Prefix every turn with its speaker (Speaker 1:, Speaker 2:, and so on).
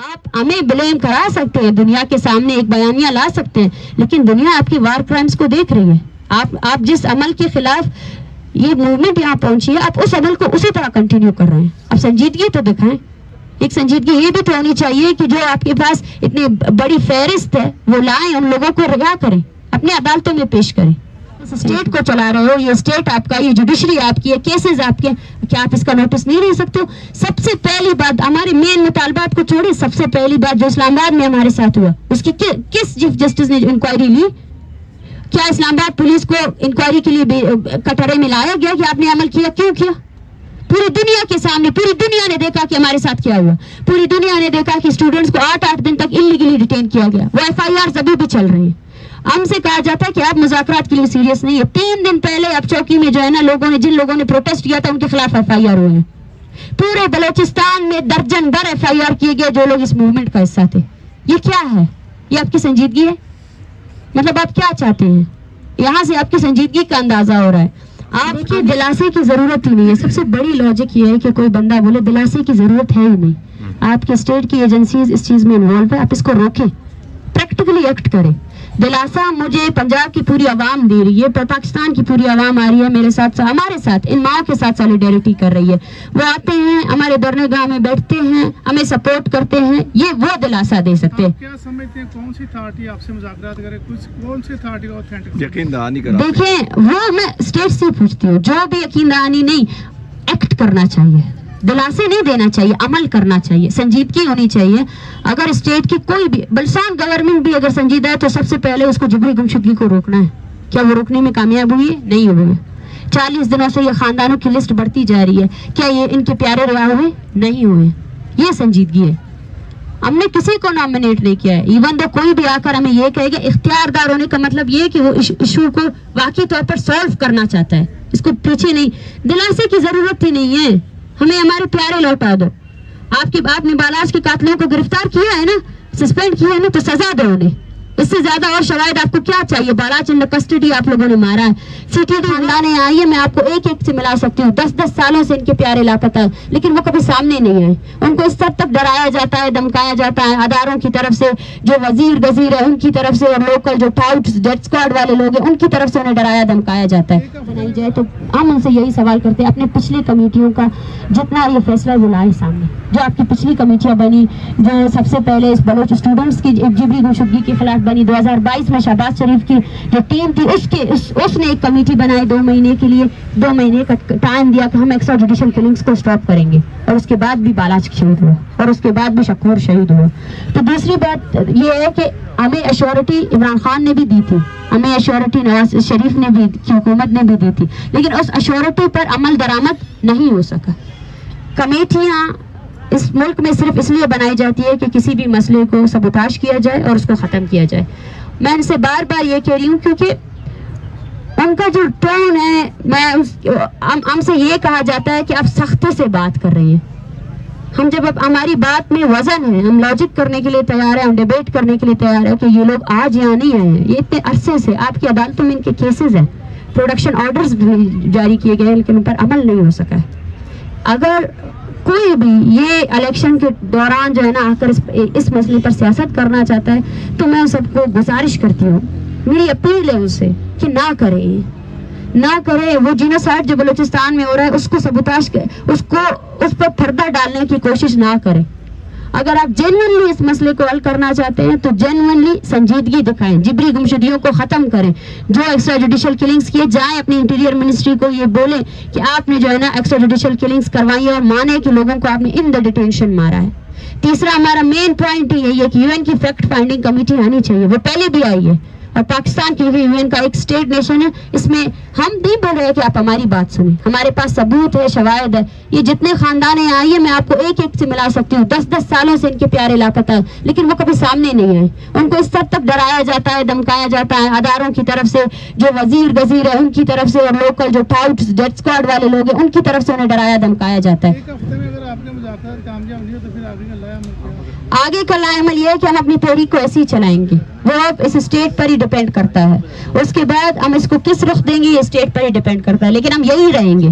Speaker 1: آپ ہمیں بلیم کرا سکتے ہیں, دنیا کے سامنے ایک بیانیہ لا سکتے ہیں, لیکن دنیا آپ کی وار کرائمز کو دیکھ رہی ہے. آپ جس عمل کے خلاف یہ موومنٹ یہاں پہنچی ہے, آپ اس عمل کو اسی طرح کنٹینیو کر رہے ہیں. اب سنجیدگی تو دکھائیں. ایک سنجیدگی یہ بھی تو ہونی چاہیے کہ جو آپ کے پاس اتنی بڑی فہرست ہے وہ لائیں, ان لوگوں کو رہا کریں, اپنے عدالتوں میں پیش کریں. اسٹیٹ کو چلا رہے ہو, یہ اسٹیٹ آپ کا, یہ جوڈیشری آپ کی ہے, کیسز آپ کے, کیا آپ اس کا نوٹس نہیں لے سکتے ہو؟ سب سے پہلی بات, ہمارے مین مطالبات کو چھوڑے, سب سے پہلی بات جو اسلام آباد میں ہمارے ساتھ ہوا, اس کی کس چیف جسٹس نے انکوائری لی؟ کیا اسلام آباد پولیس کو انکوائری کے لیے کٹہرے میں لایا گیا کہ آپ نے عمل کیا؟ کیوں کیا؟ پوری دنیا کے سامنے پوری دنیا نے دیکھا کہ ہمارے ساتھ کیا ہوا. پوری دنیا نے دیکھا کہ اسٹوڈنٹس کو 8 دن تک انلیگلی ڈیٹین کیا گیا. وہ FIR ابھی بھی چل رہی ہیں. ہم سے کہا جاتا ہے کہ آپ مذاکرات کے لیے سیریس نہیں ہے. 3 دن پہلے اب چوکی میں جو ہے نا جن لوگوں نے پروٹیسٹ کیا تھا ان کے خلاف FIR ہوئے ہیں. پورے بلوچستان میں درجن بھر FIR کیے گئے جو لوگ اس موومنٹ کا حصہ تھے. یہ کیا ہے؟ یہ آپ کی سنجیدگی ہے؟ مطلب آپ کیا چاہتے ہیں؟ یہاں سے آپ کی سنجیدگی کا اندازہ ہو رہا ہے. آپ کی دلاسے کی ضرورت ہی نہیں ہے. سب سے بڑی لاجک یہ ہے کہ کوئی بندہ بولے دلاسے کی ضرورت ہے ہی نہیں. آپ کے اسٹیٹ کی ایجنسیز اس چیز میں انوالو ہے, آپ اس کو روکیں, پریکٹیکلی ایکٹ کریں. دلاسا مجھے پنجاب کی پوری عوام دے رہی ہے, پاکستان کی پوری عوام آ رہی ہے میرے ساتھ, ہمارے ساتھ, ان ماؤں کے ساتھ سالیڈیرٹی کر رہی ہے. وہ آتے ہیں ہمارے دھرنے گاہ میں بیٹھتے ہیں, ہمیں سپورٹ کرتے ہیں. یہ وہ دلاسا دے سکتے ہیں.
Speaker 2: کیا سمجھتے ہیں کون سی اتھارٹی آپ سے مذاکرات کرے, کون سی اتھارٹی کو اوتھینٹک
Speaker 3: یقین دہانی کرا؟
Speaker 1: دیکھیں, وہ میں اسٹیٹ سے پوچھتی ہوں, جو بھی یقین دہانی نہیں, ایکٹ کرنا چاہیے, دلاسے نہیں دینا چاہیے, عمل کرنا چاہیے, سنجیدگی ہونی چاہیے. اگر اسٹیٹ کی کوئی بھی بلسان گورنمنٹ بھی اگر سنجیدہ ہے تو سب سے پہلے اس کو جبری گمشدگی کو روکنا ہے. کیا وہ روکنے میں کامیاب ہوئی ہے؟ نہیں ہوئی ہے. 40 دنوں سے یہ خاندانوں کی لسٹ بڑھتی جا رہی ہے. کیا یہ ان کے پیارے رہا ہوئے؟ نہیں ہوئے. یہ سنجیدگی ہے. ہم نے کسی کو نامنیٹ نہیں کیا ہے. ایون تو کوئی بھی آ کر ہمیں یہ کہے گا, اختیاردار ہونے کا مطلب یہ کہ وہ ایشو کو واقعی طور پر سولو کرنا چاہتا ہے, اس کو پیچھے نہیں. دلاسے کی ضرورت ہی نہیں ہے. ہمیں ہمارے پیارے لوٹا دو. آپ کی بات میں بالاج کے قاتلوں کو گرفتار کیا ہے نا, سسپینڈ کیا ہے نا, تو سزا دو انہیں. اس سے زیادہ اور شواہد آپ کو کیا چاہیے؟ بالاج ان کسٹڈی آپ لوگوں نے مارا ہے. سٹی خاندان آئیے, میں آپ کو ایک ایک سے ملا سکتی ہوں. 10 سالوں سے ان کے پیارے لاپتہ ہیں, لیکن وہ کبھی سامنے نہیں آئے. ان کو اس حد تک ڈرایا جاتا ہے, دمکایا جاتا ہے اداروں کی طرف سے, جو وزیر گزیر ہے ان کی طرف سے, اور لوکل جو ٹاؤٹس ڈیتھ اسکواڈ والے لوگ ہیں ان کی طرف سے انہیں ڈرایا دمکایا جاتا ہے. بنائی جائے تو ہم ان سے یہی سوال کرتے ہیں, اپنے پچھلی کمیٹیوں کا جتنا یہ فیصلہ وہ لائیں سامنے. جو آپ کی پچھلی کمیٹیاں بنی, جو سب سے پہلے اس بلوچ اسٹوڈنٹس کی جبری گمشدگی کے خلاف بنی 2022 میں, شہباز شریف کی جو ٹیم تھی اس نے ایک کمیٹی بنائی 2 مہینے کے لیے, 2 مہینے کا ٹائم دیا کہ ہم ایکسٹرا جوڈیشل کلنگز کو اسٹاپ کریں گے, اور اس کے بعد بھی بالاج شہید ہوا, اور اس کے بعد بھی شکور شہید ہوا. تو دوسری بات یہ ہے کہ ہمیں ایشورٹی عمران خان نے بھی دی تھی, ہمیں ایشورٹی نواز شریف نے بھی کی حکومت نے بھی دی تھی, لیکن اس ایشورٹی پر عمل درآمد نہیں ہو سکا. کمیٹیاں اس ملک میں صرف اس لیے بنائی جاتی ہے کہ کسی بھی مسئلے کو سبوتاش کیا جائے اور اس کو ختم کیا جائے. میں ان سے بار بار یہ کہہ رہی ہوں کیونکہ ان کا جو ٹون ہے, ہم سے یہ کہا جاتا ہے کہ آپ سختی سے بات کر رہی ہیں. ہم جب اب ہماری بات میں وزن ہے, ہم لاجک کرنے کے لیے تیار ہیں, ہم ڈیبیٹ کرنے کے لیے تیار ہیں کہ یہ لوگ آج یہاں نہیں آئے ہیں, یہ اتنے عرصے سے آپ کی عدالتوں میں ان کے کیسز ہیں, پروڈکشن آرڈرز جاری کیے گئے, لیکن ان پر عمل نہیں ہو سکا ہے. اگر کوئی بھی یہ الیکشن کے دوران جو ہے نا آ کر اس مسئلے پر سیاست کرنا چاہتا ہے, تو میں سب کو گزارش کرتی ہوں, میری اپیل ہے ان سے کہ نہ کرے. وہ جینوسائیڈ جو بلوچستان میں ہو رہا ہے اس کو سبوتاش اس پر پردہ ڈالنے کی کوشش نہ کرے. اگر آپ جینوئنلی اس مسئلے کو حل کرنا چاہتے ہیں تو جینوئنلی سنجیدگی دکھائیں, جبری گمشدگیوں کو ختم کریں. جو ایکسٹرا جوڈیشل کلنگز کیے جائیں, اپنی انٹیریئر منسٹری کو یہ بولیں کہ آپ نے جو ہے نا ایکسٹرا جوڈیشل کلنگز کروائی ہے, اور مانے کہ لوگوں کو آپ نے ان دا ڈیٹینشن مارا ہے. تیسرا ہمارا مین پوائنٹ یہی ہے کہ UN کی فیکٹ فائنڈنگ کمیٹی آنی چاہیے. وہ پہلے بھی آئی ہے, اور پاکستان کی UN کا ایک اسٹیٹ نیشن ہے, اس میں ہم نہیں بول رہے کہ آپ ہماری بات سنیں, ہمارے پاس ثبوت ہے, شواہد ہے. یہ جتنے خاندان ہیں آئیے, میں آپ کو ایک ایک سے ملا سکتی ہوں. 10 سالوں سے ان کے پیارے لاپتہ ہیں, لیکن وہ کبھی سامنے نہیں آئے. ان کو اس حد تک ڈرایا جاتا ہے, دمکایا جاتا ہے اداروں کی طرف سے, جو وزیر گزیر ہے ان کی طرف سے, اور لوکل جو ٹاؤٹس ڈیتھ اسکواڈ والے لوگ ہیں ان کی طرف سے انہیں ڈرایا دمکایا جاتا ہے. آگے کا لائے عمل یہ ہے کہ ہم اپنی تحریک کو ایسے ہی چلائیں گے, وہ اب اس اسٹیٹ پر ہی ڈیپینڈ کرتا ہے. اس کے بعد ہم اس کو کس رخ دیں گے یہ اسٹیٹ پر ہی ڈیپینڈ کرتا ہے, لیکن ہم یہی رہیں گے.